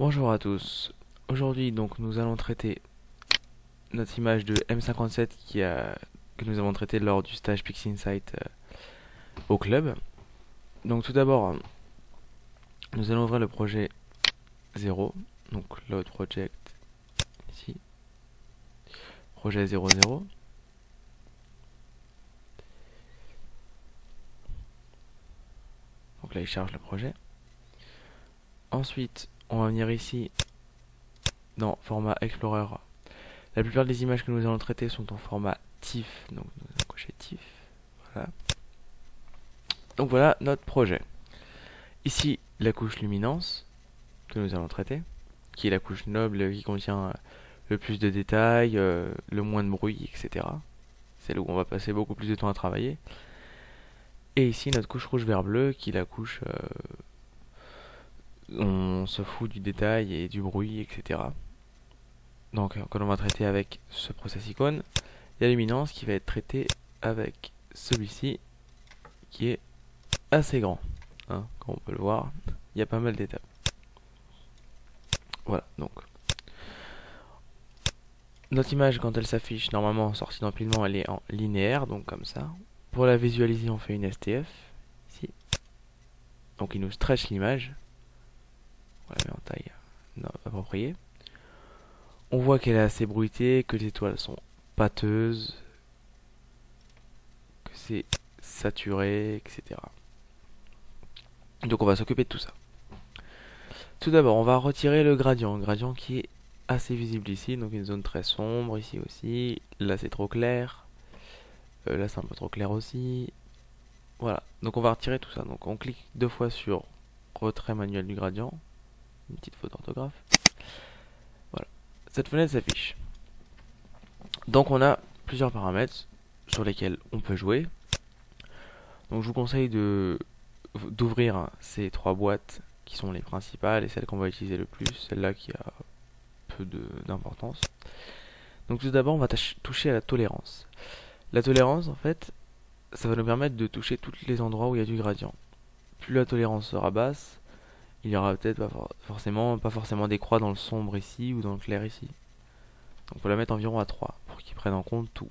Bonjour à tous. Aujourd'hui donc nous allons traiter notre image de M57 que nous avons traité lors du stage Pixie Insight au club. Donc tout d'abord nous allons ouvrir le projet 0, donc load project ici, projet 00. Donc là il charge le projet. Ensuite on va venir ici dans format Explorer. La plupart des images que nous allons traiter sont en format TIFF, donc nous allons cocher TIFF. Voilà. Donc voilà notre projet. Ici la couche luminance que nous allons traiter, qui est la couche noble qui contient le plus de détails, le moins de bruit, etc. C'est là où on va passer beaucoup plus de temps à travailler. Et ici notre couche rouge vert bleu qui est la couche on se fout du détail et du bruit, etc. Donc quand on va traiter avec ce process icône, il y a la luminance qui va être traitée avec celui-ci qui est assez grand, hein, comme on peut le voir, il y a pas mal d'étapes. Voilà, donc notre image quand elle s'affiche normalement en sortie d'empilement elle est en linéaire, donc comme ça. Pour la visualiser on fait une STF ici, donc il nous stretch l'image, on la met en taille appropriée. On voit qu'elle est assez bruitée, que les étoiles sont pâteuses, que c'est saturé, etc. Donc on va s'occuper de tout ça. Tout d'abord, on va retirer le gradient qui est assez visible ici, donc une zone très sombre ici aussi. Là c'est trop clair, là c'est un peu trop clair aussi. Voilà, donc on va retirer tout ça. Donc on clique deux fois sur retrait manuel du gradient, une petite faute d'orthographe. Voilà, cette fenêtre s'affiche. Donc on a plusieurs paramètres sur lesquels on peut jouer. Donc je vous conseille d'ouvrir ces trois boîtes qui sont les principales et celles qu'on va utiliser le plus, celle-là qui a peu d'importance. Donc tout d'abord on va toucher à la tolérance. La tolérance en fait ça va nous permettre de toucher tous les endroits où il y a du gradient. Plus la tolérance sera basse, il y aura peut-être pas forcément des croix dans le sombre ici ou dans le clair ici. Donc il faut la mettre environ à 3 pour qu'il prenne en compte tout.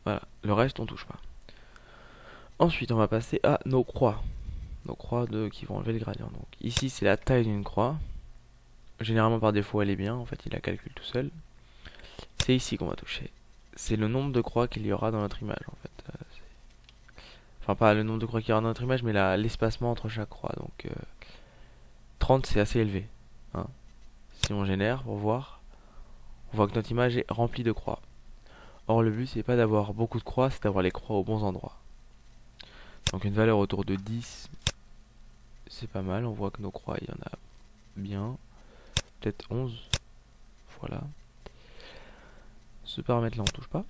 Voilà, le reste on touche pas. Ensuite on va passer à nos croix. Nos croix qui vont enlever le gradient. Donc ici c'est la taille d'une croix. Généralement par défaut elle est bien, en fait il la calcule tout seul. C'est ici qu'on va toucher. C'est le nombre de croix qu'il y aura dans notre image en fait. Enfin pas le nombre de croix qu'il y aura dans notre image, mais l'espacement entre chaque croix. Donc 30 c'est assez élevé, hein. Si on génère pour voir, on voit que notre image est remplie de croix. Or le but c'est pas d'avoir beaucoup de croix, c'est d'avoir les croix aux bons endroits. Donc une valeur autour de 10 c'est pas mal, on voit que nos croix il y en a bien. Peut-être 11. Voilà. Ce paramètre là on touche pas.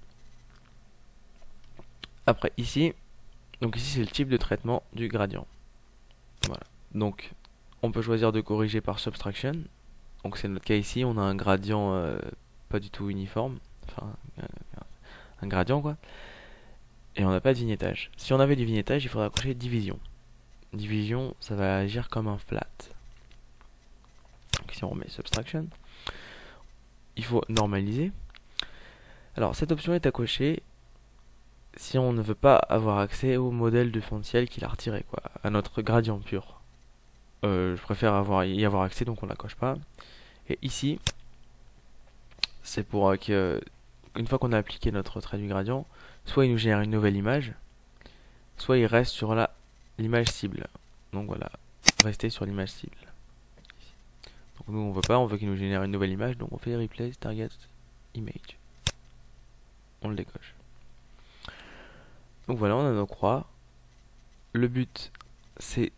Après ici, donc ici c'est le type de traitement du gradient. Voilà. Donc on peut choisir de corriger par subtraction. Donc c'est notre cas ici, on a un gradient pas du tout uniforme. Enfin un gradient quoi. Et on n'a pas de vignettage. Si on avait du vignettage, il faudrait cocher division. Division, ça va agir comme un flat. Donc si on remet subtraction, il faut normaliser. Alors cette option est à cocher si on ne veut pas avoir accès au modèle de fond de ciel qu'il a retiré, quoi, à notre gradient pur. Je préfère y avoir accès, donc on la coche pas. Et ici, c'est pour que, une fois qu'on a appliqué notre trait du gradient, soit il nous génère une nouvelle image, soit il reste sur l'image cible. Donc voilà, rester sur l'image cible. Donc nous on veut pas, on veut qu'il nous génère une nouvelle image, donc on fait replace target image. On le décoche. Donc voilà, on a nos croix. Le but c'est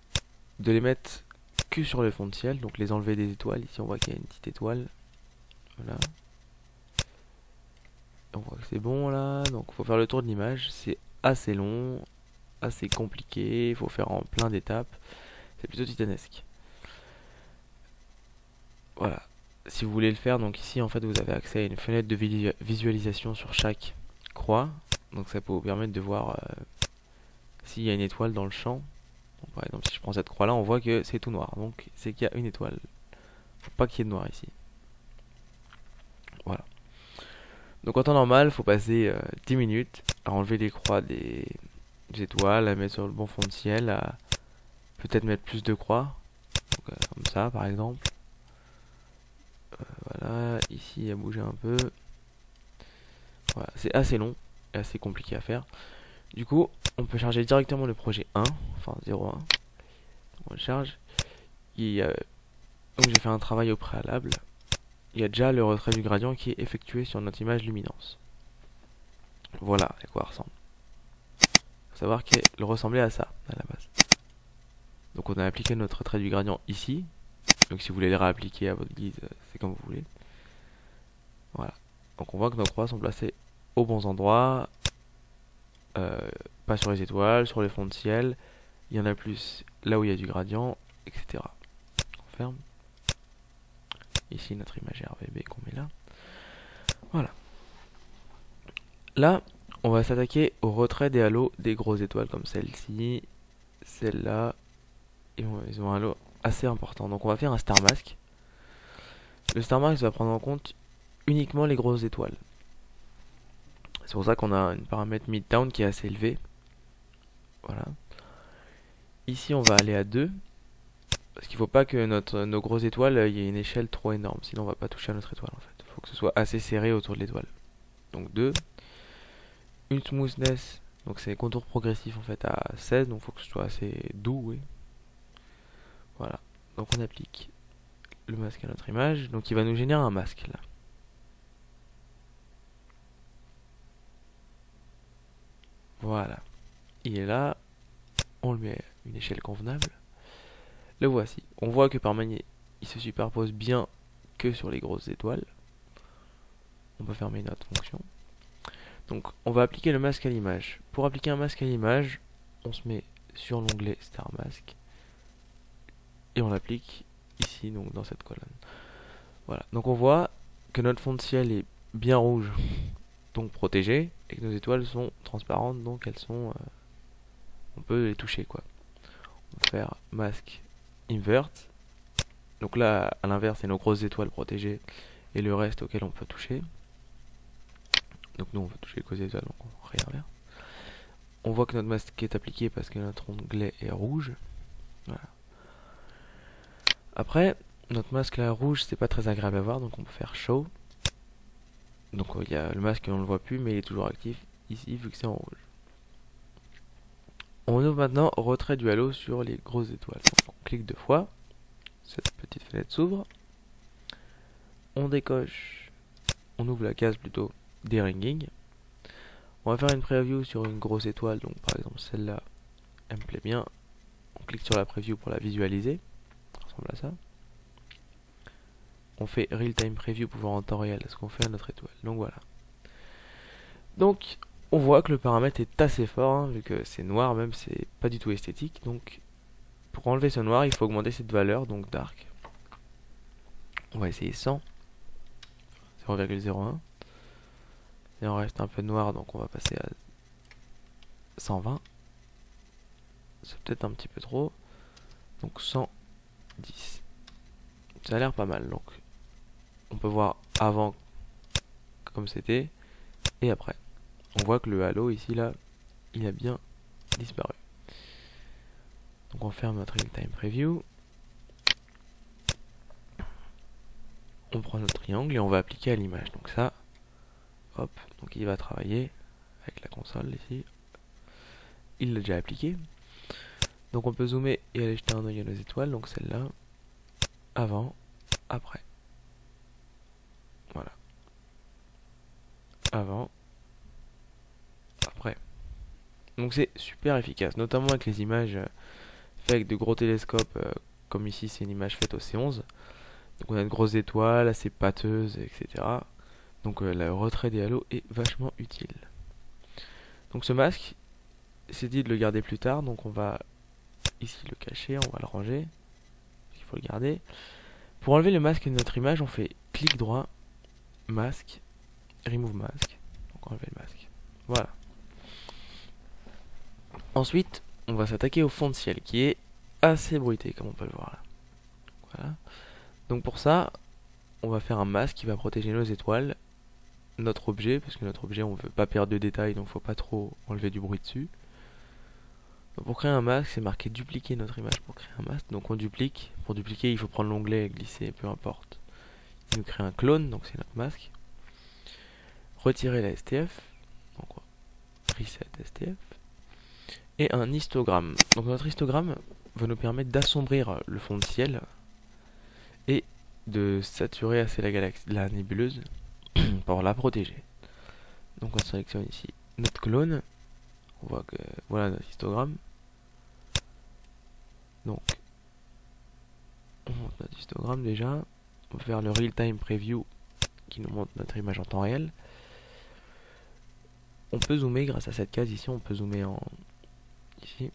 de les mettre que sur le fond de ciel, donc les enlever des étoiles. Ici on voit qu'il y a une petite étoile. Voilà. On voit que c'est bon là, donc il faut faire le tour de l'image. C'est assez long, assez compliqué, il faut faire en plein d'étapes. C'est plutôt titanesque. Voilà. Si vous voulez le faire, donc ici en fait vous avez accès à une fenêtre de visualisation sur chaque croix. Donc ça peut vous permettre de voir s'il y a une étoile dans le champ. Donc, par exemple si je prend cette croix là, on voit que c'est tout noir, donc c'est qu'il y a une étoile. Faut pas qu'il y ait de noir ici. Voilà. Donc en temps normal, faut passer 10 minutes à enlever les croix des étoiles, à mettre sur le bon fond de ciel, à peut-être mettre plus de croix, donc, comme ça par exemple. Voilà, ici à bouger un peu. Voilà, c'est assez long et assez compliqué à faire. Du coup, on peut charger directement le projet 1, enfin 0.1. On le charge. Donc j'ai fait un travail au préalable. Il y a déjà le retrait du gradient qui est effectué sur notre image luminance. Voilà à quoi elle ressemble. Faut savoir qu'elle ressemblait à ça à la base. Donc on a appliqué notre retrait du gradient ici. Donc si vous voulez le réappliquer à votre guise, c'est comme vous voulez. Voilà. Donc on voit que nos croix sont placées aux bons endroits. Pas sur les étoiles, sur les fonds de ciel. Il y en a plus là où il y a du gradient, etc. On ferme. Ici notre image RVB qu'on met là. Voilà. Là, on va s'attaquer au retrait des halos des grosses étoiles comme celle-ci, celle-là. Ils ont un halo assez important. Donc on va faire un star mask. Le star mask va prendre en compte uniquement les grosses étoiles. C'est pour ça qu'on a un paramètre midtown qui est assez élevé. Voilà. Ici on va aller à 2. Parce qu'il ne faut pas que nos grosses étoiles, il y ait une échelle trop énorme. Sinon on va pas toucher à notre étoile en fait. Il faut que ce soit assez serré autour de l'étoile. Donc 2. Une smoothness. Donc c'est contour progressif en fait à 16. Donc il faut que ce soit assez doux. Oui. Voilà. Donc on applique le masque à notre image. Donc il va nous générer un masque là. Voilà. Il est là. On le met à une échelle convenable. Le voici. On voit que par manier, il se superpose bien que sur les grosses étoiles. On peut fermer notre fonction. Donc on va appliquer le masque à l'image. Pour appliquer un masque à l'image, on se met sur l'onglet Star Mask. Et on l'applique ici, donc dans cette colonne. Voilà. Donc on voit que notre fond de ciel est bien rouge, donc protégé, et que nos étoiles sont transparentes, donc elles sont... on peut les toucher quoi. On va faire masque invert. Donc là, à l'inverse, c'est nos grosses étoiles protégées et le reste auquel on peut toucher. Donc nous, on veut toucher les grosses étoiles, donc on réinverse. On voit que notre masque est appliqué parce que notre onglet est rouge. Voilà. Après, notre masque là rouge, c'est pas très agréable à voir, donc on peut faire show. Donc il y a le masque, on le voit plus, mais il est toujours actif ici vu que c'est en rouge. On ouvre maintenant retrait du halo sur les grosses étoiles. Donc on clique 2 fois, cette petite fenêtre s'ouvre. On décoche, on ouvre la case plutôt des ringing. On va faire une preview sur une grosse étoile, donc par exemple celle-là, elle me plaît bien. On clique sur la preview pour la visualiser. Ça ressemble à ça. On fait real time preview pour voir en temps réel ce qu'on fait à notre étoile. Donc voilà. Donc on voit que le paramètre est assez fort, hein, vu que c'est noir même, c'est pas du tout esthétique. Donc pour enlever ce noir, il faut augmenter cette valeur, donc dark. On va essayer 100. 0,01. Il en reste un peu de noir, donc on va passer à 120. C'est peut-être un petit peu trop. Donc 110. Ça a l'air pas mal. Donc on peut voir avant comme c'était et après. On voit que le halo ici là, il a bien disparu. Donc on ferme notre real time preview. On prend notre triangle et on va appliquer à l'image. Donc ça, hop, donc il va travailler avec la console ici. Il l'a déjà appliqué. Donc on peut zoomer et aller jeter un œil à nos étoiles. Donc celle-là, avant, après. Voilà. Avant, après. Donc c'est super efficace, notamment avec les images faites avec de gros télescopes, comme ici c'est une image faite au C11. Donc on a de grosses étoiles, assez pâteuses, etc. Donc le retrait des halos est vachement utile. Donc ce masque, c'est dit de le garder plus tard, donc on va ici le cacher, on va le ranger. Il faut le garder. Pour enlever le masque de notre image, on fait clic droit, masque, remove mask. Donc enlever le masque. Voilà. Ensuite, on va s'attaquer au fond de ciel qui est assez bruité comme on peut le voir là. Voilà. Donc pour ça, on va faire un masque qui va protéger nos étoiles, notre objet, parce que notre objet on veut pas perdre de détails, donc faut pas trop enlever du bruit dessus. Donc pour créer un masque, c'est marqué dupliquer notre image pour créer un masque. Donc on duplique. Pour dupliquer, il faut prendre l'onglet et glisser, peu importe. Il nous crée un clone, donc c'est notre masque. Retirer la STF. Donc reset STF. Et un histogramme. Donc notre histogramme va nous permettre d'assombrir le fond de ciel et de saturer assez la nébuleuse pour la protéger. Donc on sélectionne ici notre clone. On voit que voilà notre histogramme. Donc on monte notre histogramme déjà. On va faire le real time preview qui nous montre notre image en temps réel. On peut zoomer grâce à cette case ici, on peut zoomer en ici.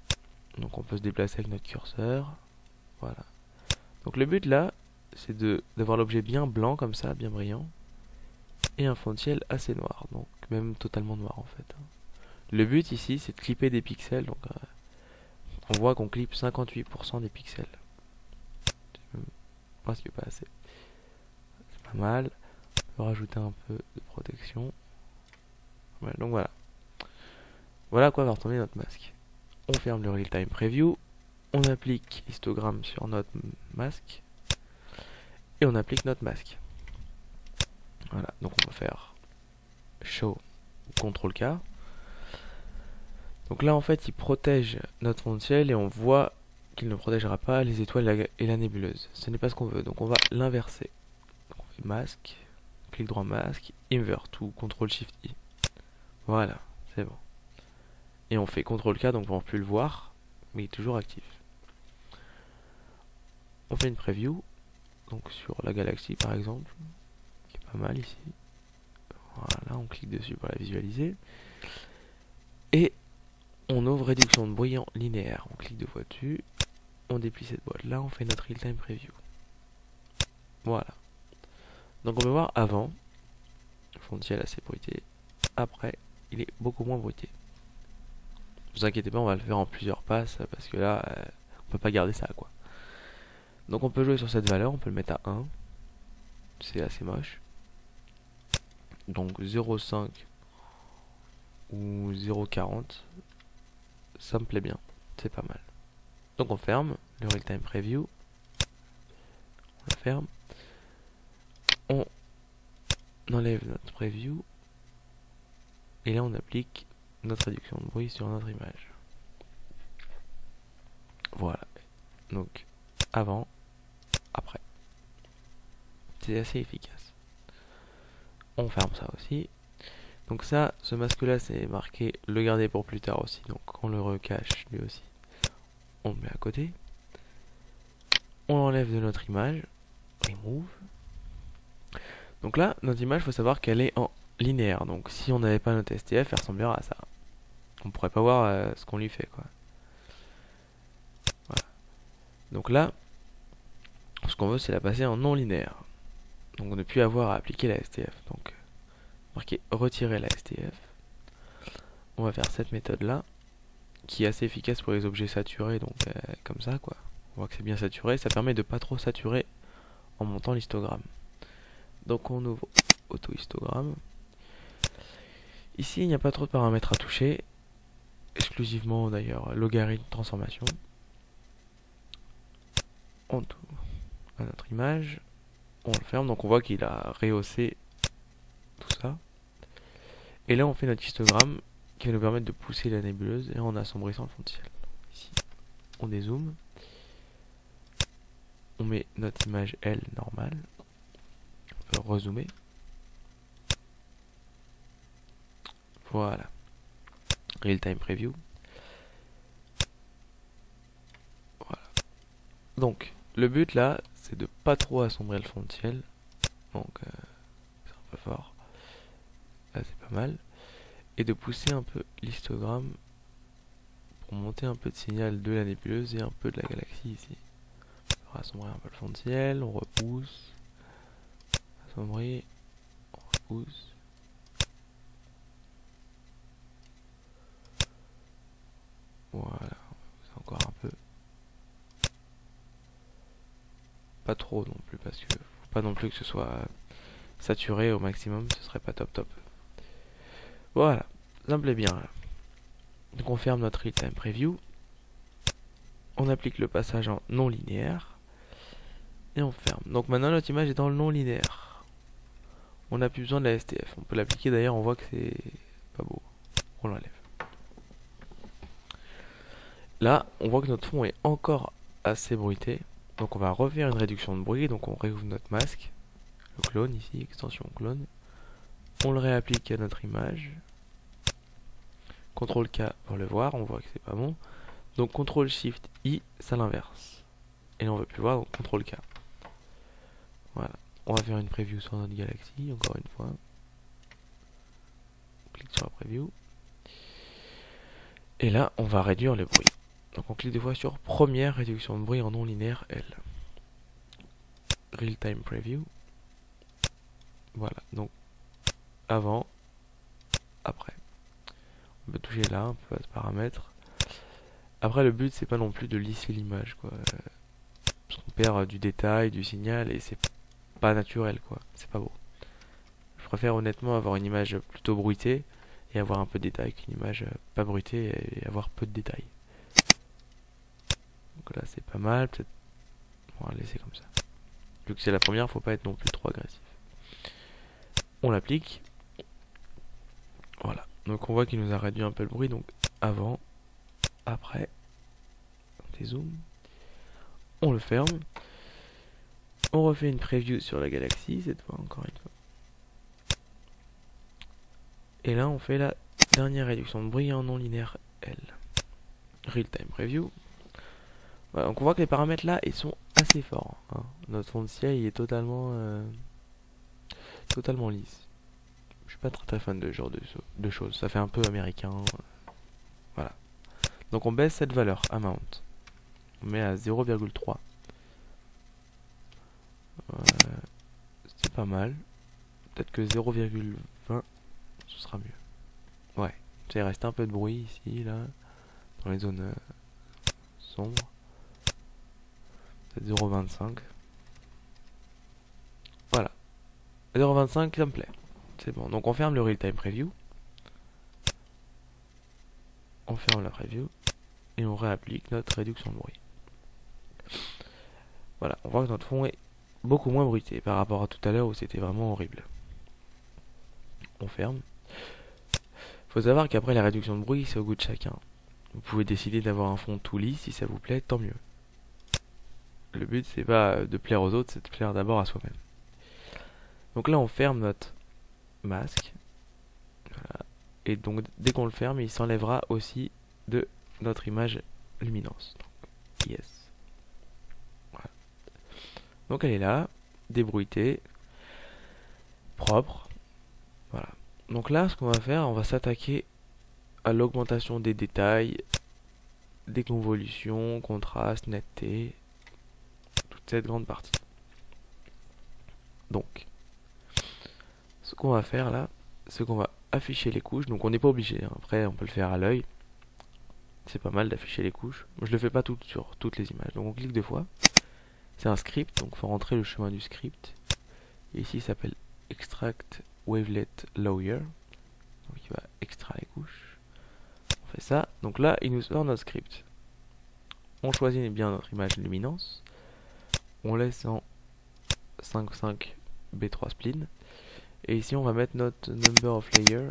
Donc on peut se déplacer avec notre curseur. Voilà. Donc le but là, c'est d'avoir l'objet bien blanc comme ça, bien brillant. Et un fond de ciel assez noir, donc même totalement noir en fait. Le but ici, c'est de clipper des pixels. Donc on voit qu'on clippe 58% des pixels. Presque pas assez. C'est pas mal. On peut rajouter un peu de protection. Ouais, donc voilà. Voilà à quoi va retourner notre masque. On ferme le real time preview. On applique histogramme sur notre masque. Et on applique notre masque. Voilà, donc on va faire show CTRL K. Donc là en fait il protège notre fond de ciel et on voit qu'il ne protégera pas les étoiles et la nébuleuse. Ce n'est pas ce qu'on veut, donc on va l'inverser. On fait masque, clic droit masque, invert ou CTRL SHIFT I. Voilà, c'est bon. Et on fait CTRL K donc on ne va plus le voir, mais il est toujours actif. On fait une preview, donc sur la galaxie par exemple, qui est pas mal ici. Voilà, on clique dessus pour la visualiser. Et on ouvre réduction de bruit en linéaire. On clique deux fois dessus. On déplie cette boîte là. On fait notre real-time preview. Voilà. Donc on peut voir avant. Le fond de ciel assez bruité. Après, il est beaucoup moins bruité. Ne vous inquiétez pas, on va le faire en plusieurs passes. Parce que là, on peut pas garder ça quoi. Donc on peut jouer sur cette valeur. On peut le mettre à 1. C'est assez moche. Donc 0,5 ou 0,40. Ça me plaît bien. C'est pas mal. Donc on ferme le real-time preview. On la ferme. On enlève notre preview. Et là on applique notre réduction de bruit sur notre image. Voilà. Donc avant, après. C'est assez efficace. On ferme ça aussi. Donc ça, ce masque là c'est marqué le garder pour plus tard aussi. Donc on le recache lui aussi. On le met à côté. On l'enlève de notre image. Remove. Donc là, notre image, il faut savoir qu'elle est en linéaire. Donc si on n'avait pas notre STF, elle ressemblera à ça. On pourrait pas voir ce qu'on lui fait quoi. Voilà. Donc là, ce qu'on veut c'est la passer en non linéaire. Donc ne plus avoir à appliquer la STF. Donc marquer retirer la STF. On va faire cette méthode là, qui est assez efficace pour les objets saturés, donc comme ça quoi. On voit que c'est bien saturé, ça permet de pas trop saturer en montant l'histogramme. Donc on ouvre auto-histogramme. Ici il n'y a pas trop de paramètres à toucher, exclusivement d'ailleurs logarithme transformation. On ouvre à notre image, on le ferme, donc on voit qu'il a rehaussé tout ça. Et là on fait notre histogramme qui va nous permettre de pousser la nébuleuse et en assombrissant le fond de ciel. Ici on dézoome. On met notre image L normale. On peut rezoomer. Voilà. Real time preview. Voilà. Donc, le but là, c'est de pas trop assombrir le fond de ciel. Donc, c'est un peu fort. Là, c'est pas mal. Et de pousser un peu l'histogramme pour monter un peu de signal de la nébuleuse et un peu de la galaxie ici. On va assombrir un peu le fond de ciel. On repousse. Assombrir. On repousse. Voilà, c'est encore un peu. pas trop non plus, parce que faut pas non plus que ce soit saturé au maximum, ce serait pas top top. Voilà, ça me plaît bien là. Donc on ferme notre real-time preview, on applique le passage en non linéaire, et on ferme. Donc maintenant notre image est dans le non linéaire. On n'a plus besoin de la STF, on peut l'appliquer d'ailleurs, on voit que c'est pas beau. On l'enlève. Là, on voit que notre fond est encore assez bruité. Donc on va refaire une réduction de bruit. Donc on réouvre notre masque. Le clone ici, extension clone. On le réapplique à notre image. CTRL K pour le voir, on voit que c'est pas bon. Donc CTRL SHIFT I, ça l'inverse. Et là on veut plus voir, donc CTRL K. Voilà. On va faire une preview sur notre galaxie, encore une fois. On clique sur la preview. Et là, on va réduire le bruit. Donc on clique deux fois sur première réduction de bruit en non linéaire L. Real time preview. Voilà, donc avant, après. On peut toucher là, on peut pas se paramètre. Après le but c'est pas non plus de lisser l'image quoi. Parce qu'on perd du détail, du signal et c'est pas naturel quoi. C'est pas beau. Je préfère honnêtement avoir une image plutôt bruitée et avoir un peu de détail qu'une image pas bruitée et avoir peu de détails. Donc là c'est pas mal, peut-être on va laisser comme ça. Vu que c'est la première, faut pas être non plus trop agressif. On l'applique. Voilà. Donc on voit qu'il nous a réduit un peu le bruit. Donc avant, après, on dézoome. On le ferme. On refait une preview sur la galaxie, cette fois encore une fois. Et là on fait la dernière réduction de bruit en non linéaire L. Real time preview. Voilà, donc on voit que les paramètres là ils sont assez forts. Hein. Notre fond de ciel il est totalement lisse. Je suis pas très fan de ce genre de choses. Ça fait un peu américain. Voilà. Donc on baisse cette valeur amount. On met à 0,3. C'est pas mal. Peut-être que 0,20 ce sera mieux. Ouais. Il reste un peu de bruit ici là. Dans les zones sombres. Peut-être 0,25. Voilà. 0,25 ça me plaît. C'est bon. Donc on ferme le real time preview. On ferme la preview. Et on réapplique notre réduction de bruit. Voilà. On voit que notre fond est beaucoup moins bruité par rapport à tout à l'heure où c'était vraiment horrible. On ferme. Faut savoir qu'après la réduction de bruit c'est au goût de chacun. Vous pouvez décider d'avoir un fond tout lisse, si ça vous plaît, tant mieux. Le but c'est pas de plaire aux autres, c'est de plaire d'abord à soi-même. Donc là on ferme notre masque. Voilà. Et donc dès qu'on le ferme, il s'enlèvera aussi de notre image luminance. Donc, yes. Voilà. Donc elle est là, débruitée, propre. Voilà. Donc là ce qu'on va faire, on va s'attaquer à l'augmentation des détails, des convolutions, contraste, netteté, toute cette grande partie. Donc, ce qu'on va faire là, c'est qu'on va afficher les couches. Donc on n'est pas obligé, hein. Après on peut le faire à l'œil. C'est pas mal d'afficher les couches. Moi, je le fais pas toutes sur toutes les images. Donc on clique deux fois. C'est un script, donc il faut rentrer le chemin du script. Et ici il s'appelle Extract Wavelet Layer. Donc il va extraire les couches. On fait ça. Donc là il nous sort notre script. On choisit bien notre image luminance. On laisse en 5.5 B3 spline. Et ici on va mettre notre number of layer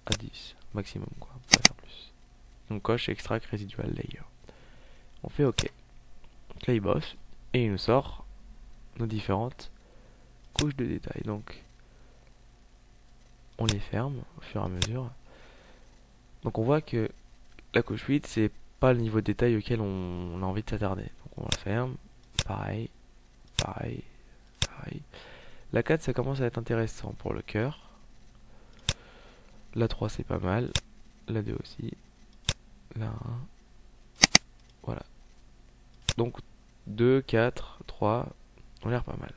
à 10 maximum quoi, on peut pas faire plus. On coche extract residual layer. On fait OK. Donc là il bosse et il nous sort nos différentes couches de détails. Donc on les ferme au fur et à mesure. Donc on voit que la couche 8 c'est pas le niveau de détail auquel on a envie de s'attarder. Donc on la ferme. Pareil, pareil, pareil. La 4 ça commence à être intéressant pour le cœur. La 3 c'est pas mal. La 2 aussi. La 1. Voilà. Donc 2, 4, 3 ont l'air pas mal.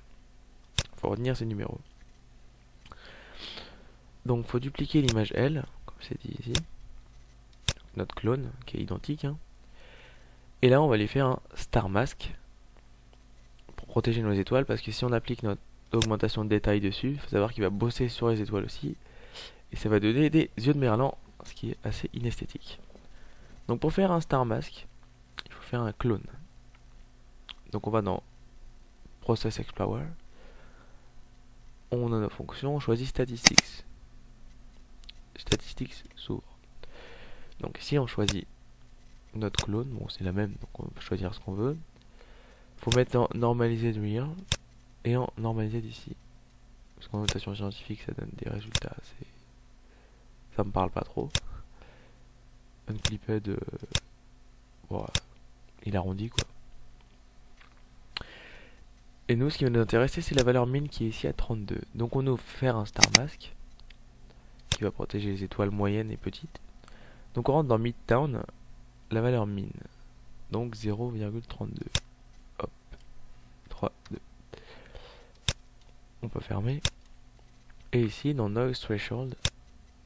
Faut retenir ces numéros. Donc faut dupliquer l'image L, comme c'est dit ici. Notre clone qui est identique. Hein. Et là on va lui faire un star mask. Pour protéger nos étoiles, parce que si on applique notre augmentation de détail dessus, il faut savoir qu'il va bosser sur les étoiles aussi, et ça va donner des yeux de merlan, ce qui est assez inesthétique. Donc pour faire un star mask, il faut faire un clone. Donc on va dans Process Explorer, on a nos fonctions, on choisit Statistics. Statistics s'ouvre. Donc ici on choisit notre clone, bon c'est la même, donc on peut choisir ce qu'on veut. Faut mettre en normalisé de real et en normalisé ici. Parce qu'en notation scientifique ça donne des résultats assez... Ça me parle pas trop. Unclipped, bon, il arrondit quoi. Et nous ce qui va nous intéresser c'est la valeur min qui est ici à 32. Donc on va faire un star mask qui va protéger les étoiles moyennes et petites. Donc on rentre dans Midtown, la valeur min. Donc 0,32. Hop. 3, 2. On peut fermer. Et ici dans Noise Threshold,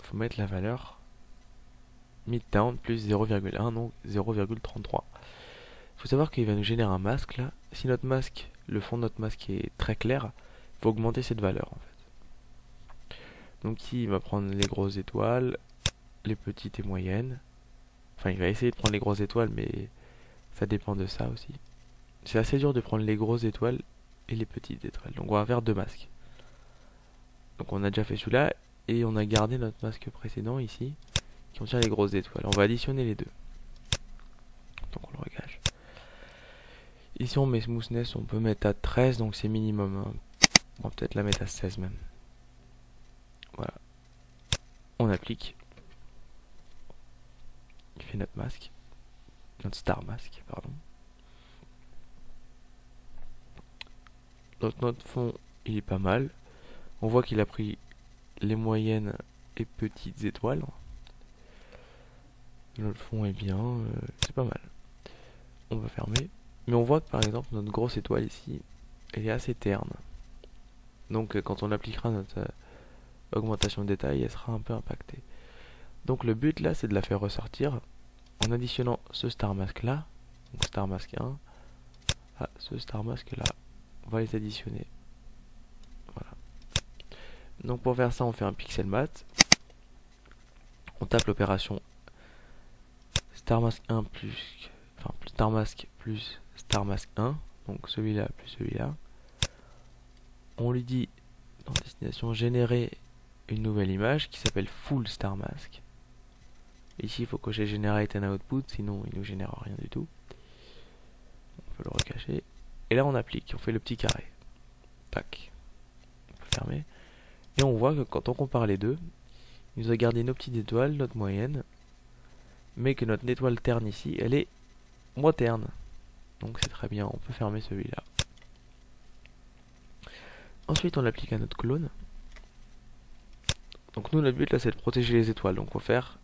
il faut mettre la valeur Midtown plus 0,1, donc 0,33. Il faut savoir qu'il va nous générer un masque là. Si notre masque, le fond de notre masque est très clair, il faut augmenter cette valeur en fait. Donc ici il va prendre les grosses étoiles, les petites et moyennes. Enfin il va essayer de prendre les grosses étoiles, mais ça dépend de ça aussi. C'est assez dur de prendre les grosses étoiles et les petites étoiles. Donc on va faire deux masques. Donc on a déjà fait celui-là et on a gardé notre masque précédent ici qui contient les grosses étoiles. On va additionner les deux. Donc on le recache. Ici on met smoothness, on peut mettre à 13, donc c'est minimum. Hein. On va peut-être la mettre à 16 même. Voilà. On applique. Il fait notre masque. Notre star masque, pardon. Donc notre fond, il est pas mal. On voit qu'il a pris les moyennes et petites étoiles. Notre fond est bien, c'est pas mal. On va fermer. Mais on voit que par exemple notre grosse étoile ici, elle est assez terne. Donc quand on appliquera notre augmentation de détail, elle sera un peu impactée. Donc le but là, c'est de la faire ressortir en additionnant ce star mask là, donc star mask 1, à ce star mask là. On va les additionner. Voilà. Donc pour faire ça, on fait un pixel math. On tape l'opération star mask 1 plus, enfin star mask plus star mask 1, donc celui-là plus celui-là. On lui dit dans destination générer une nouvelle image qui s'appelle full star mask. Ici il faut cocher generate un output, sinon il nous génère rien du tout. On peut le recacher. Et là on applique, on fait le petit carré. Tac. On peut fermer. Et on voit que quand on compare les deux, il nous a gardé nos petites étoiles, notre moyenne, mais que notre étoile terne ici, elle est moins terne. Donc c'est très bien, on peut fermer celui-là. Ensuite on l'applique à notre clone. Donc nous notre but là c'est de protéger les étoiles, donc on va faire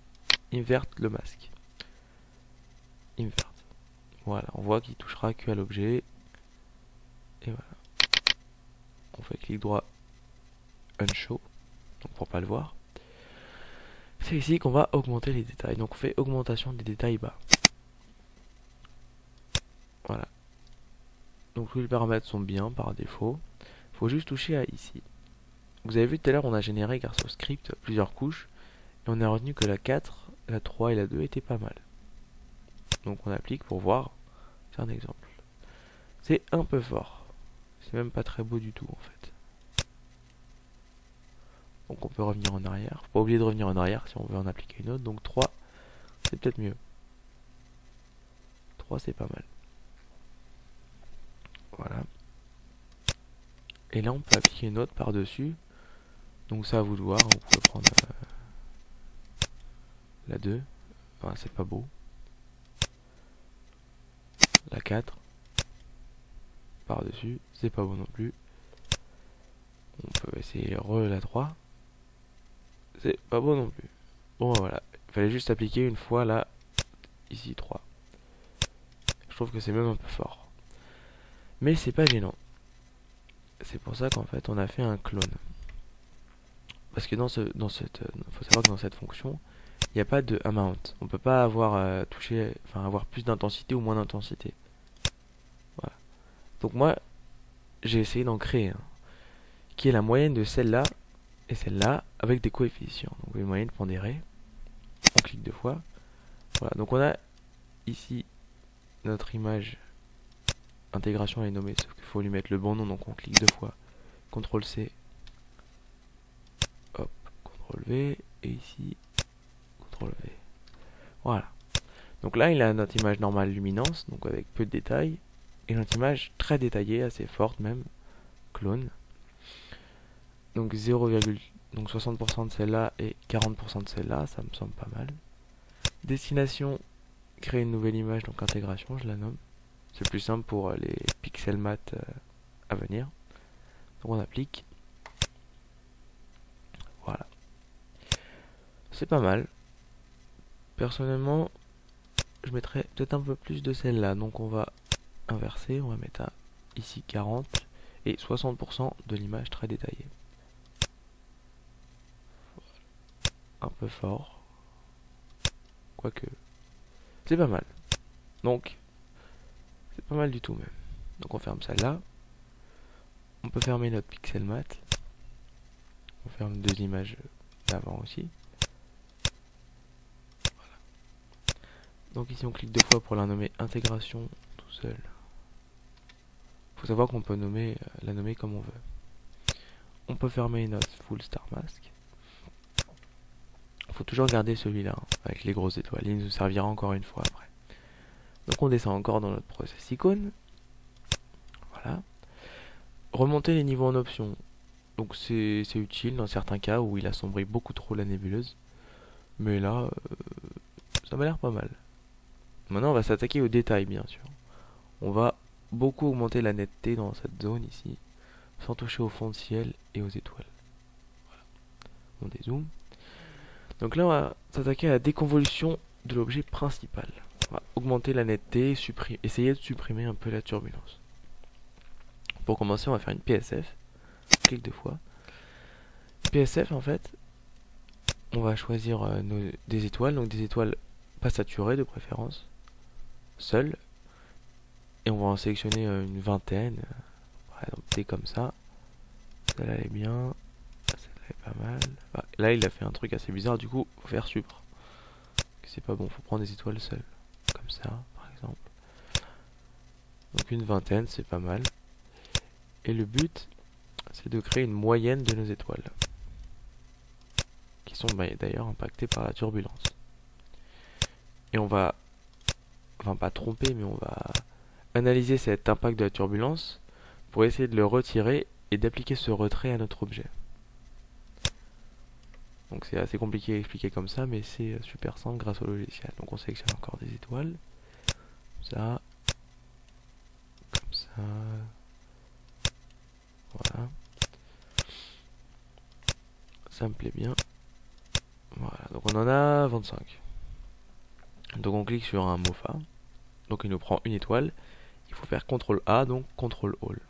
invert le masque. Invert. Voilà, on voit qu'il touchera que à l'objet. Et voilà. On fait clic droit unshow, donc pour pas le voir. C'est ici qu'on va augmenter les détails. Donc on fait augmentation des détails bas. Voilà. Donc tous les paramètres sont bien par défaut. Il faut juste toucher à ici. Vous avez vu tout à l'heure on a généré grâce au script plusieurs couches. Et on a retenu que la 4, la 3 et la 2 étaient pas mal. Donc on applique pour voir. C'est un exemple. C'est un peu fort. C'est même pas très beau du tout en fait. Donc on peut revenir en arrière. Faut pas oublier de revenir en arrière si on veut en appliquer une autre. Donc 3, c'est peut-être mieux. 3 c'est pas mal. Voilà. Et là on peut appliquer une autre par-dessus. Donc ça à vous de voir. On peut prendre la 2. Enfin, c'est pas beau. La 4. Par-dessus. C'est pas beau non plus. On peut essayer la 3. C'est pas beau non plus. Bon voilà. Il fallait juste appliquer une fois là. Ici 3. Je trouve que c'est même un peu fort. Mais c'est pas gênant. C'est pour ça qu'en fait on a fait un clone. Parce que faut savoir que dans cette fonction, il n'y a pas de amount. On peut pas avoir avoir plus d'intensité ou moins d'intensité. Voilà. Donc moi, j'ai essayé d'en créer un, qui est la moyenne de celle-là et celle-là avec des coefficients. Donc une moyenne pondérée. On clique deux fois. Voilà, donc on a ici notre image. Intégration est nommée, sauf qu'il faut lui mettre le bon nom, donc on clique deux fois. CTRL C. Hop, CTRL V. Et ici, CTRL V. Voilà. Donc là, il a notre image normale luminance, donc avec peu de détails. Et notre image très détaillée, assez forte même. Clone. Donc 0, donc 60% de celle-là et 40% de celle-là, ça me semble pas mal. Destination, créer une nouvelle image, donc intégration, je la nomme. C'est plus simple pour les pixel math à venir. Donc on applique. Voilà. C'est pas mal. Personnellement, je mettrais peut-être un peu plus de celle-là. Donc on va inverser, on va mettre à ici 40 et 60% de l'image très détaillée. Un peu fort. Quoique, c'est pas mal. Donc, c'est pas mal du tout même. Donc on ferme celle-là. On peut fermer notre pixel math. On ferme deux images d'avant aussi. Voilà. Donc ici on clique deux fois pour la nommer intégration tout seul. Faut savoir qu'on peut la nommer comme on veut. On peut fermer notre full star mask. Faut toujours garder celui-là hein, avec les grosses étoiles. Il nous servira encore une fois après. Donc on descend encore dans notre process icône. Voilà. Remonter les niveaux en option. Donc c'est utile dans certains cas où il assombrit beaucoup trop la nébuleuse. Mais là, ça m'a l'air pas mal. Maintenant on va s'attaquer aux détails bien sûr. On va beaucoup augmenter la netteté dans cette zone ici. Sans toucher au fond de ciel et aux étoiles. Voilà. On dézoome. Donc là on va s'attaquer à la déconvolution de l'objet principal. On va augmenter la netteté, essayer de supprimer un peu la turbulence. Pour commencer, on va faire une PSF. Clique deux fois. PSF, en fait, on va choisir des étoiles. Donc des étoiles pas saturées de préférence. Seules. Et on va en sélectionner une vingtaine. Par exemple, c'est comme ça. Celle-là elle est bien. Celle-là est pas mal. Bah, là, il a fait un truc assez bizarre. Du coup, faut faire supre. C'est pas bon. Faut prendre des étoiles seules. Comme ça, par exemple. Donc une vingtaine, c'est pas mal. Et le but, c'est de créer une moyenne de nos étoiles. Qui sont d'ailleurs impactées par la turbulence. Et on va, enfin pas tromper, mais on va analyser cet impact de la turbulence pour essayer de le retirer et d'appliquer ce retrait à notre objet. Donc c'est assez compliqué à expliquer comme ça, mais c'est super simple grâce au logiciel. Donc on sélectionne encore des étoiles. Ça. Comme ça. Voilà. Ça me plaît bien. Voilà, donc on en a 25. Donc on clique sur un MOFA. Donc il nous prend une étoile. Il faut faire CTRL A, donc CTRL ALL.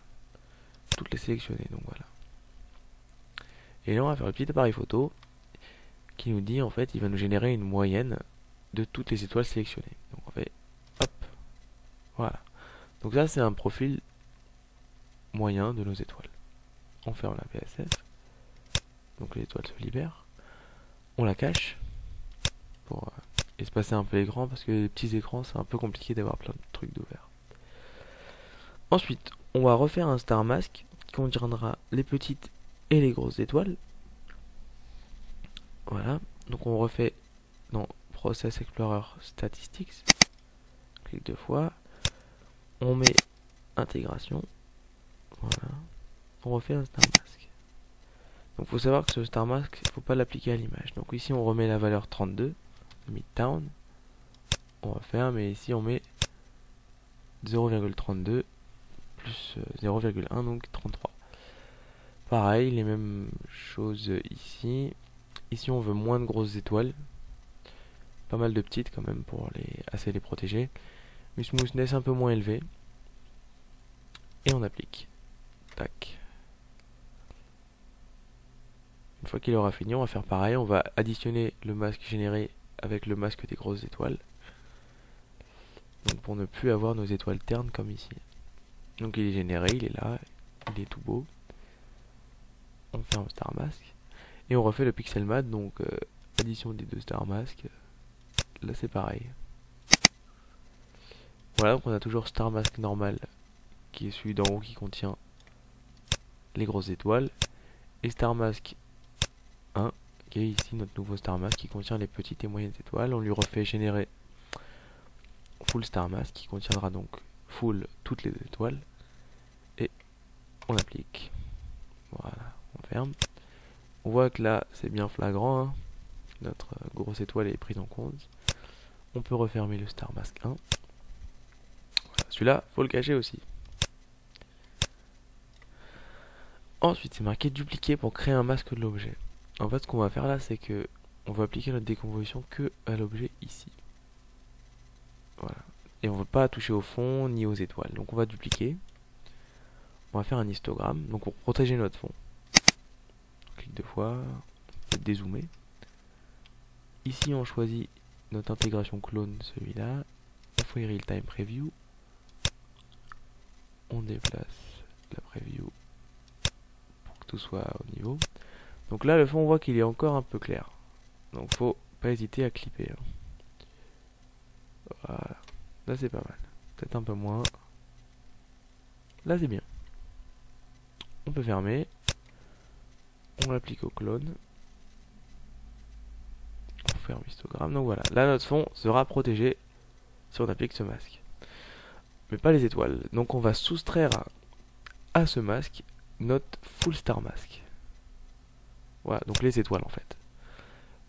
Toutes les sélectionner, donc voilà. Et là on va faire le petit appareil photo qui nous dit en fait, il va nous générer une moyenne de toutes les étoiles sélectionnées. Donc on fait hop. Voilà. Donc ça c'est un profil moyen de nos étoiles. On ferme la PSF. Donc les étoiles se libèrent. On la cache pour espacer un peu l'écran parce que les petits écrans c'est un peu compliqué d'avoir plein de trucs d'ouvert. Ensuite, on va refaire un star mask qui contiendra les petites et les grosses étoiles. Voilà. Donc on refait dans Process Explorer Statistics. Clique deux fois. On met intégration. Voilà. On refait un star mask. Donc il faut savoir que ce star mask, il ne faut pas l'appliquer à l'image. Donc ici on remet la valeur 32, midtown. On va faire, mais ici on met 0,32 plus 0,1, donc 33. Pareil, les mêmes choses ici. Ici on veut moins de grosses étoiles. Pas mal de petites quand même pour assez les protéger. Une smoothness un peu moins élevée. Et on applique. Tac. Une fois qu'il aura fini, on va faire pareil. On va additionner le masque généré avec le masque des grosses étoiles. Donc pour ne plus avoir nos étoiles ternes comme ici. Donc il est généré, il est là. il est tout beau. On ferme Star Mask. Et on refait le pixel mat, donc addition des deux Star Mask. Là c'est pareil. Voilà, donc on a toujours Star Mask normal, qui est celui d'en haut qui contient les grosses étoiles. Et Star Mask 1, qui est ici notre nouveau Star Mask, qui contient les petites et moyennes étoiles. On lui refait générer full Star Mask, qui contiendra donc full toutes les étoiles. Et on applique. Voilà, on ferme. On voit que là c'est bien flagrant, hein. Notre grosse étoile est prise en compte. On peut refermer le Star Mask 1. Voilà, celui-là, faut le cacher aussi. Ensuite, c'est marqué dupliquer pour créer un masque de l'objet. En fait, ce qu'on va faire là, c'est que on va appliquer notre décomposition que à l'objet ici. Voilà. Et on ne va pas toucher au fond ni aux étoiles. Donc on va dupliquer. On va faire un histogramme. Donc pour protéger notre fond. On clique deux fois. On peut dézoomer. Ici, on choisit notre intégration clone, celui-là. On fait Real Time Preview. On déplace la preview pour que tout soit au niveau. Donc là, le fond, on voit qu'il est encore un peu clair. Donc faut pas hésiter à clipper. Voilà. Là, c'est pas mal. Peut-être un peu moins. Là, c'est bien. On peut fermer. On l'applique au clone. On ferme histogramme. Donc voilà. Là, notre fond sera protégé si on applique ce masque. Mais pas les étoiles. Donc on va soustraire à ce masque notre full star mask. Voilà, donc les étoiles en fait.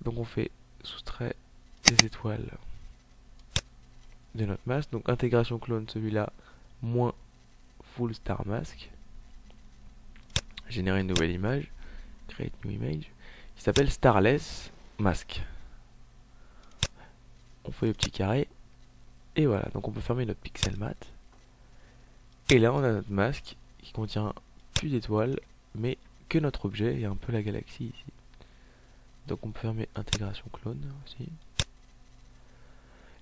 Donc on fait soustrait les étoiles de notre masque. Donc intégration clone, celui-là, moins full star mask. Générer une nouvelle image. Create new image. Qui s'appelle starless mask. On fait le petit carré. Et voilà, donc on peut fermer notre pixel mat. Et là on a notre masque qui contient plus d'étoiles, mais que notre objet et un peu la galaxie ici. Donc on peut fermer intégration clone aussi.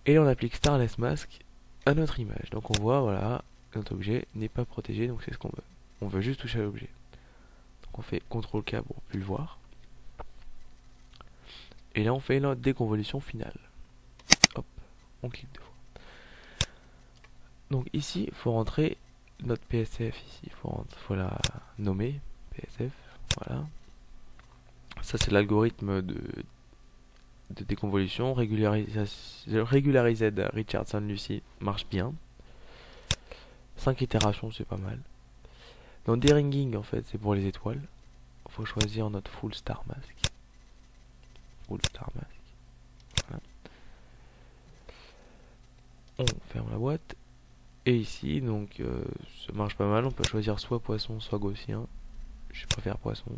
Et là on applique Starless Mask à notre image. Donc on voit, voilà, notre objet n'est pas protégé, donc c'est ce qu'on veut. On veut juste toucher à l'objet. Donc on fait CTRL K pour plus le voir. Et là on fait notre déconvolution finale. Hop, on clique deux fois. Donc ici, il faut rentrer notre PSF ici. Il faut la nommer PSF. Voilà. Ça c'est l'algorithme de déconvolution. Regularized Richardson-Lucy marche bien. 5 itérations, c'est pas mal. Dans deringing, en fait, c'est pour les étoiles. Il faut choisir notre full star mask. Full star mask. Voilà. On ferme la boîte. Et ici, donc, ça marche pas mal. On peut choisir soit poisson, soit gaussien. Je préfère poisson.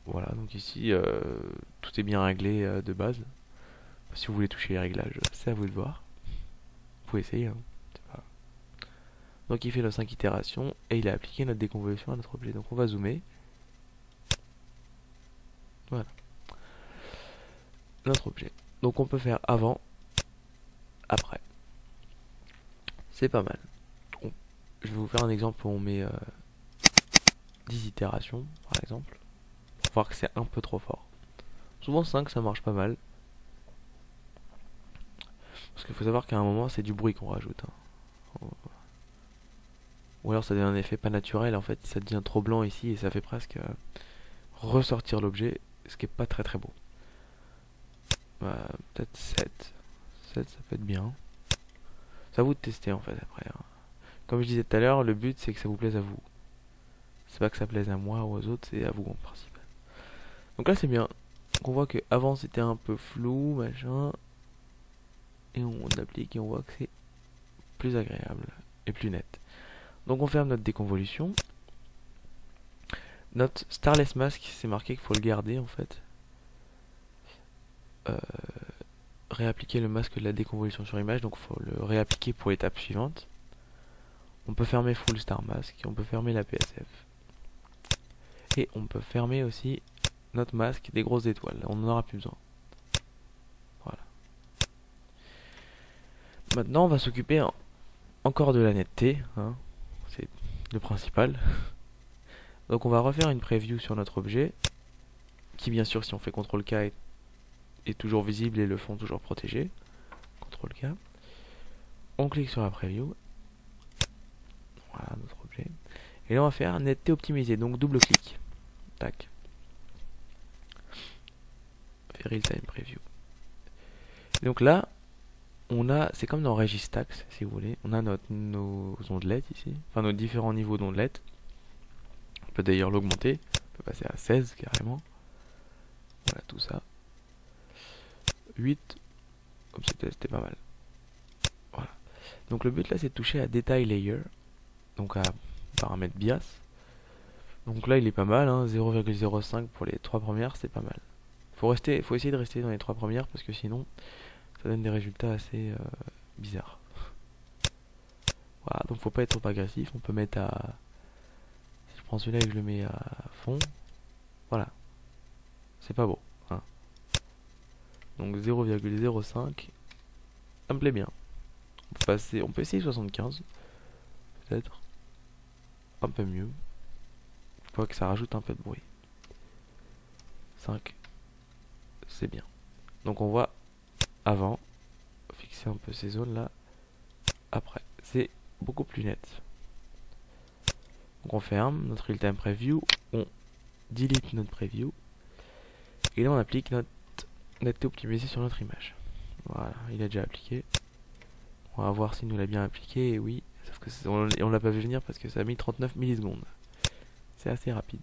Voilà, donc ici, tout est bien réglé de base. Si vous voulez toucher les réglages, c'est à vous de voir. Vous pouvez essayer. Hein. Pas... Donc il fait nos 5 itérations et il a appliqué notre déconvolution à notre objet. Donc on va zoomer. Voilà. Notre objet. Donc on peut faire avant, après. C'est pas mal. Je vais vous faire un exemple où on met 10 itérations, par exemple. Pour voir que c'est un peu trop fort. Souvent 5 ça marche pas mal. Parce qu'il faut savoir qu'à un moment c'est du bruit qu'on rajoute. Hein. Ou alors ça donne un effet pas naturel, en fait ça devient trop blanc ici et ça fait presque ressortir l'objet, ce qui est pas très très beau. Peut-être 7. 7 ça peut être bien. C'est à vous de tester en fait après. Hein. Comme je disais tout à l'heure, le but c'est que ça vous plaise à vous. C'est pas que ça plaise à moi ou aux autres, c'est à vous en principe. Donc là c'est bien. Donc on voit que avant c'était un peu flou, machin. Et on applique et on voit que c'est plus agréable et plus net. Donc on ferme notre déconvolution. Notre Starless Mask, c'est marqué qu'il faut le garder en fait. Réappliquer le masque de la déconvolution sur image, donc il faut le réappliquer pour l'étape suivante. On peut fermer Full Star Mask, on peut fermer la PSF. Et on peut fermer aussi notre masque des grosses étoiles, on n'en aura plus besoin. Voilà. Maintenant on va s'occuper encore de la netteté, hein. C'est le principal. Donc on va refaire une preview sur notre objet, qui bien sûr si on fait CTRL-K est toujours visible et le fond toujours protégé. CTRL-K. On clique sur la preview. Voilà notre objet. Et là on va faire netteté optimisée, donc double clic. Tac. Faire real time preview. Et donc là, on a, c'est comme dans Registax si vous voulez, on a nos ondelettes ici, enfin nos différents niveaux d'ondelettes. On peut d'ailleurs l'augmenter, on peut passer à 16 carrément. Voilà tout ça. 8, comme c'était pas mal. Voilà. Donc le but là c'est de toucher à Detail Layer, donc à paramètre bias. Donc là il est pas mal, hein, 0,05 pour les 3 premières, c'est pas mal. Faut essayer de rester dans les 3 premières parce que sinon ça donne des résultats assez bizarres. Voilà, donc faut pas être trop agressif, on peut mettre à... Si je prends celui-là et que je le mets à fond, voilà. C'est pas beau, hein. Donc 0,05, ça me plaît bien. On peut essayer 75, peut-être. Un peu mieux. Il faut que ça rajoute un peu de bruit. 5, c'est bien. Donc on voit avant, fixer un peu ces zones là, après. C'est beaucoup plus net. Donc on ferme notre real-time preview, on delete notre preview, et là on applique notre netteté optimisée sur notre image. Voilà, il a déjà appliqué. On va voir s'il nous l'a bien appliqué, et oui, sauf que on l'a pas vu venir parce que ça a mis 39 millisecondes. C'est assez rapide.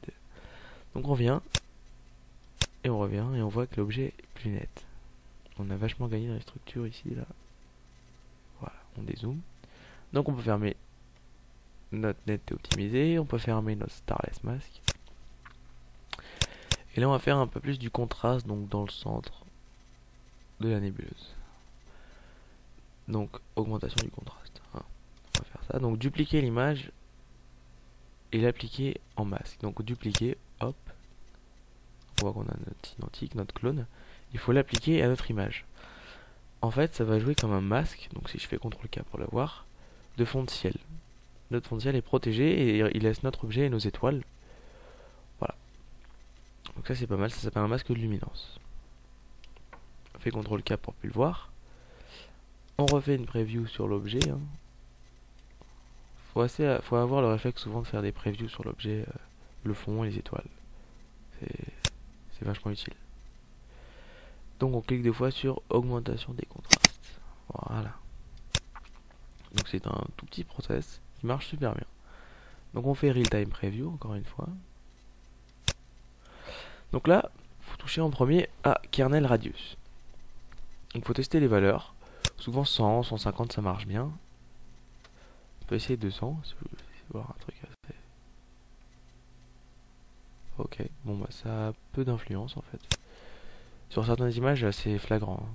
Donc on vient, et on revient, et on voit que l'objet est plus net. On a vachement gagné dans les structures ici, là. Voilà, on dézoome. Donc on peut fermer notre netteté optimisée, on peut fermer notre starless mask. Et là on va faire un peu plus du contraste, donc dans le centre de la nébuleuse. Donc augmentation du contraste, hein. On va faire ça, donc dupliquer l'image et l'appliquer en masque. Donc dupliquer, hop, on voit qu'on a notre identique, notre clone. Il faut l'appliquer à notre image. En fait ça va jouer comme un masque, donc si je fais CTRL-K pour le voir, de fond de ciel. Notre fond de ciel est protégé et il laisse notre objet et nos étoiles. Voilà. Donc ça c'est pas mal, ça s'appelle un masque de luminance. On fait CTRL-K pour plus le voir. On refait une preview sur l'objet, hein. Faut avoir le réflexe souvent de faire des previews sur l'objet, le fond et les étoiles. C'est vachement utile. Donc on clique deux fois sur augmentation des contrastes. Voilà. Donc c'est un tout petit process qui marche super bien. Donc on fait real time preview encore une fois. Donc là, faut toucher en premier à kernel radius. Donc faut tester les valeurs. Souvent 100, 150 ça marche bien. On peut essayer 200 si vous voulez voir un truc assez... Ok, bon bah ça a peu d'influence en fait. Sur certaines images c'est flagrant, hein.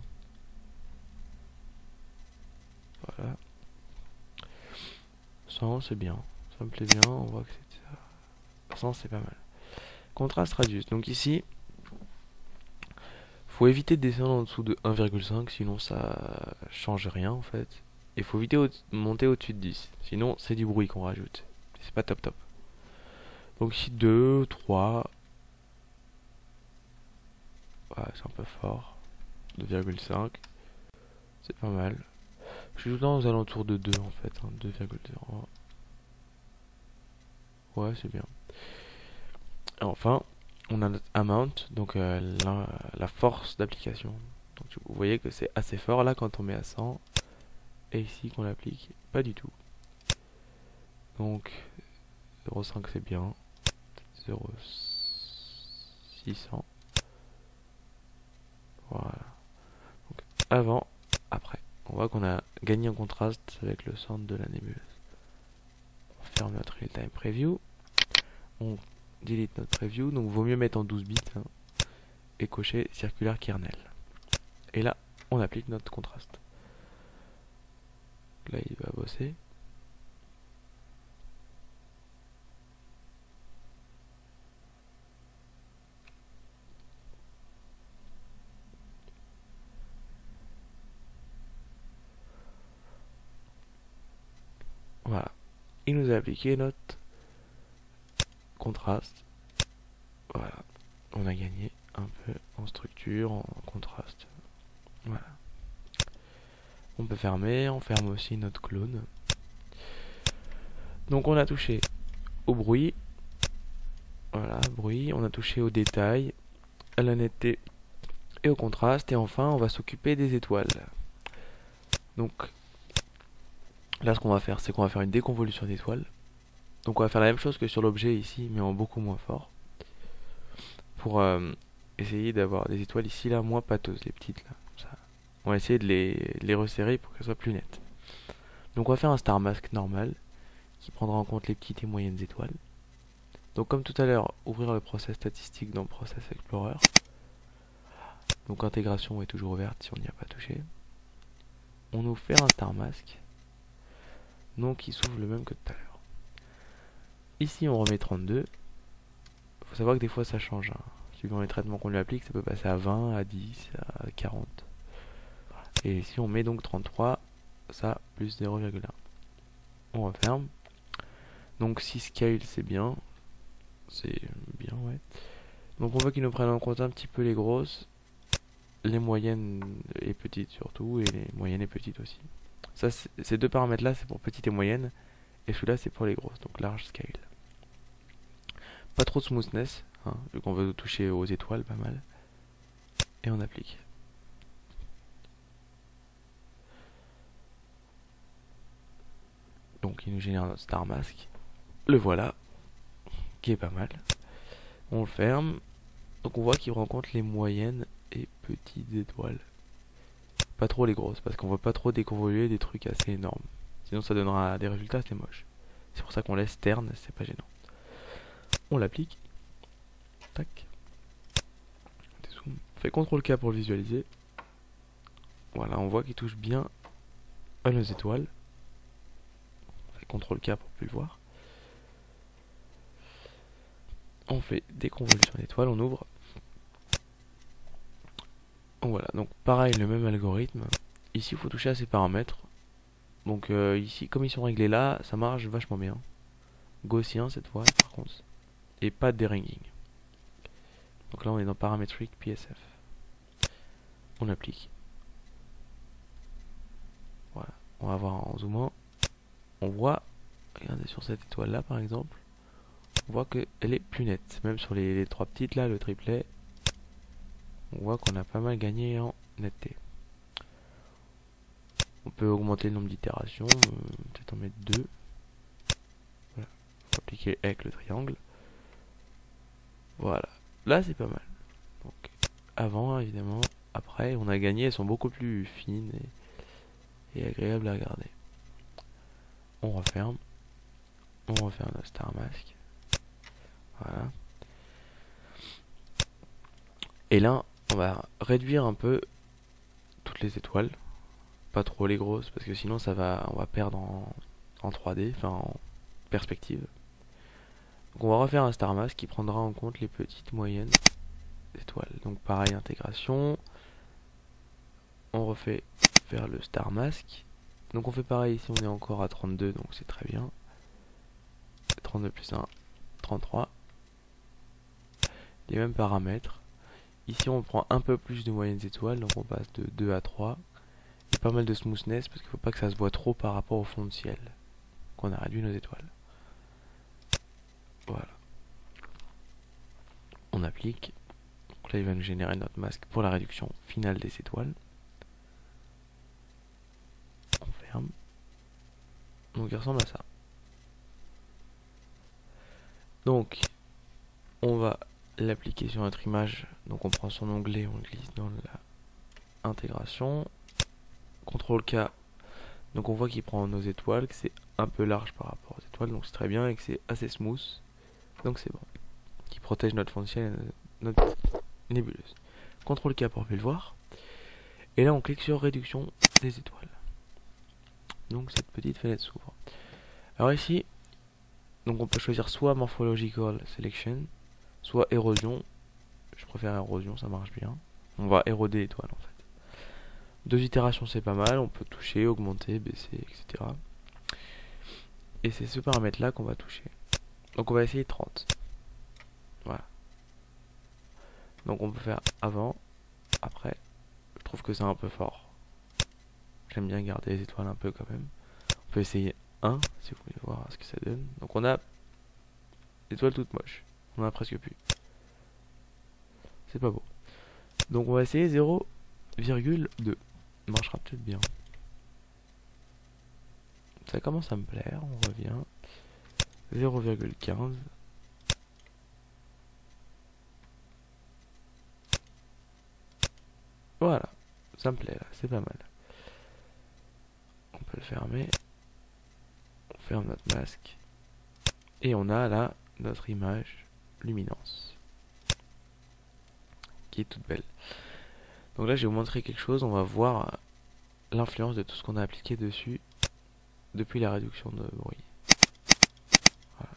Voilà. 100 c'est bien, ça me plaît bien, on voit que c'est... 100 c'est pas mal. Contraste radius, donc ici faut éviter de descendre en dessous de 1,5 sinon ça change rien en fait. Et faut éviter de monter au-dessus de 10, sinon c'est du bruit qu'on rajoute. C'est pas top top. Donc ici 2, 3. Ouais, c'est un peu fort. 2,5. C'est pas mal. Je suis tout le temps aux alentours de 2 en fait, hein, 2,0. Ouais, c'est bien. Et enfin, on a notre amount, donc la force d'application. Donc vous voyez que c'est assez fort là quand on met à 100. Et ici qu'on l'applique, pas du tout. Donc 0,5 c'est bien. 0,600. Voilà. Donc avant, après. On voit qu'on a gagné en contraste avec le centre de la nébuleuse. On ferme notre real-time preview. On delete notre preview. Donc vaut mieux mettre en 12 bits, hein, et cocher circular kernel. Et là, on applique notre contraste. Là, il va bosser. Voilà. il nous a appliqué notre contraste. Voilà, on a gagné un peu en structure, en contraste. Voilà. On peut fermer, on ferme aussi notre clone. Donc on a touché au bruit, voilà, bruit, on a touché au détail, à la netteté et au contraste, et enfin on va s'occuper des étoiles. Donc là ce qu'on va faire, c'est qu'on va faire une déconvolution d'étoiles. Donc on va faire la même chose que sur l'objet ici, mais en beaucoup moins fort. Pour essayer d'avoir des étoiles ici, là, moins pâteuses, les petites là. Ça. On va essayer de les resserrer pour qu'elles soient plus nettes. Donc on va faire un star mask normal, qui prendra en compte les petites et moyennes étoiles. Donc comme tout à l'heure, ouvrir le process statistique dans Process Explorer. Donc intégration est toujours ouverte si on n'y a pas touché. On ouvre faire un star mask. Donc il s'ouvre le même que tout à l'heure. Ici on remet 32. Il faut savoir que des fois ça change. Suivant les traitements qu'on lui applique, ça peut passer à 20, à 10, à 40. Et si on met donc 33, ça plus 0,1. On referme. Donc si scale c'est bien. C'est bien, ouais. Donc on veut qu'il nous prenne en compte un petit peu les grosses, les moyennes et petites surtout, et les moyennes et petites aussi. Ça, ces deux paramètres là c'est pour petites et moyennes, et celui-là c'est pour les grosses, donc large scale. Pas trop de smoothness, hein, vu qu'on veut toucher aux étoiles pas mal. Et on applique. Donc il nous génère notre star mask. Le voilà, qui est pas mal. On le ferme. Donc on voit qu'il rencontre les moyennes et petites étoiles. Pas trop les grosses, parce qu'on veut pas trop déconvoluer des trucs assez énormes. Sinon ça donnera des résultats assez moches. C'est pour ça qu'on laisse terne, c'est pas gênant. On l'applique. Tac. On fait CTRL K pour le visualiser. Voilà, on voit qu'il touche bien à nos étoiles. On fait CTRL K pour plus le voir. On fait déconvolution d'étoiles, on ouvre. Donc voilà, donc pareil, le même algorithme. Ici, il faut toucher à ces paramètres. Donc ici, comme ils sont réglés là, ça marche vachement bien. Gaussien cette fois, par contre. Et pas de déringing. Donc là, on est dans paramétrique PSF. On applique. Voilà, on va voir en zoomant. On voit, regardez sur cette étoile là par exemple, on voit qu'elle est plus nette. Même sur les trois petites là, le triplet, on voit qu'on a pas mal gagné en netteté. On peut augmenter le nombre d'itérations, peut-être en mettre 2. Voilà, faut appliquer avec le triangle. Voilà, là c'est pas mal. Donc avant évidemment, après on a gagné, elles sont beaucoup plus fines et agréables à regarder. On referme notre star mask. Voilà. Et là, on va réduire un peu toutes les étoiles. Pas trop les grosses, parce que sinon on va perdre en 3D, enfin en perspective. Donc on va refaire un star mask qui prendra en compte les petites moyennes étoiles. Donc pareil, intégration. On refait faire le star mask. Donc on fait pareil ici, on est encore à 32, donc c'est très bien. 32 plus 1, 33. Les mêmes paramètres. Ici on prend un peu plus de moyennes étoiles, donc on passe de 2 à 3. Il y a pas mal de smoothness parce qu'il ne faut pas que ça se voit trop par rapport au fond de ciel. Qu'on a réduit nos étoiles. Voilà. On applique. Donc là il va nous générer notre masque pour la réduction finale des étoiles. On ferme. Donc il ressemble à ça. Donc on va l'appliquer sur notre image. Donc on prend son onglet, on le glisse dans la intégration. CTRL K. Donc on voit qu'il prend nos étoiles, que c'est un peu large par rapport aux étoiles, donc c'est très bien et que c'est assez smooth. Donc c'est bon. Qui protège notre fond de ciel et notre nébuleuse. CTRL K pour mieux le voir. Et là on clique sur réduction des étoiles. Donc cette petite fenêtre s'ouvre. Alors ici, donc on peut choisir soit Morphological Selection, soit érosion. Je préfère érosion, ça marche bien. On va éroder l'étoile en fait. 2 itérations c'est pas mal, on peut toucher, augmenter, baisser, etc. Et c'est ce paramètre là qu'on va toucher. Donc on va essayer 30. Voilà. Donc on peut faire avant, après. Je trouve que c'est un peu fort. J'aime bien garder les étoiles un peu quand même. On peut essayer 1 si vous voulez voir ce que ça donne. Donc on a l'étoile toute moche. On en a presque plus. C'est pas beau. Donc on va essayer 0,2. Marchera peut-être bien. Ça commence à me plaire. On revient. 0,15. Voilà. Ça me plaît là. C'est pas mal. On peut le fermer. On ferme notre masque. Et on a là notre image luminance. Qui est toute belle. Donc là je vais vous montrer quelque chose. On va voir l'influence de tout ce qu'on a appliqué dessus depuis la réduction de bruit. Voilà.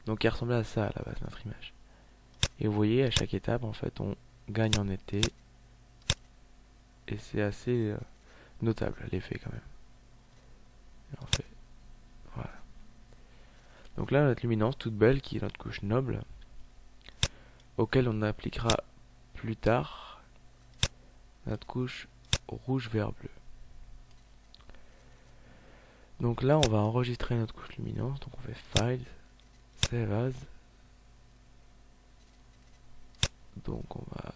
Donc il ressemblait à ça à la base notre image. Et vous voyez à chaque étape en fait on gagne en netteté. Et c'est assez notable l'effet quand même. Et en fait, voilà. Donc là notre luminance toute belle qui est notre couche noble. Auquel on appliquera plus tard notre couche rouge vert bleu. Donc là on va enregistrer notre couche luminance. Donc on fait File, Save As. Donc on va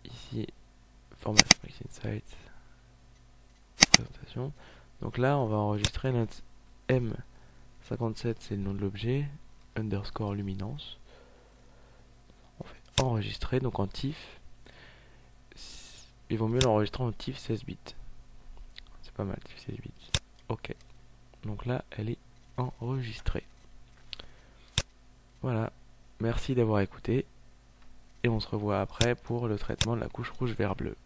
ici Format Select Insight, présentation. Donc là on va enregistrer notre M57, c'est le nom de l'objet, underscore luminance. On fait enregistrer, donc en TIFF. Il vaut mieux l'enregistrer en TIFF 16 bits. C'est pas mal, TIFF 16 bits. Ok. Donc là, elle est enregistrée. Voilà. Merci d'avoir écouté. Et on se revoit après pour le traitement de la couche rouge vert bleu.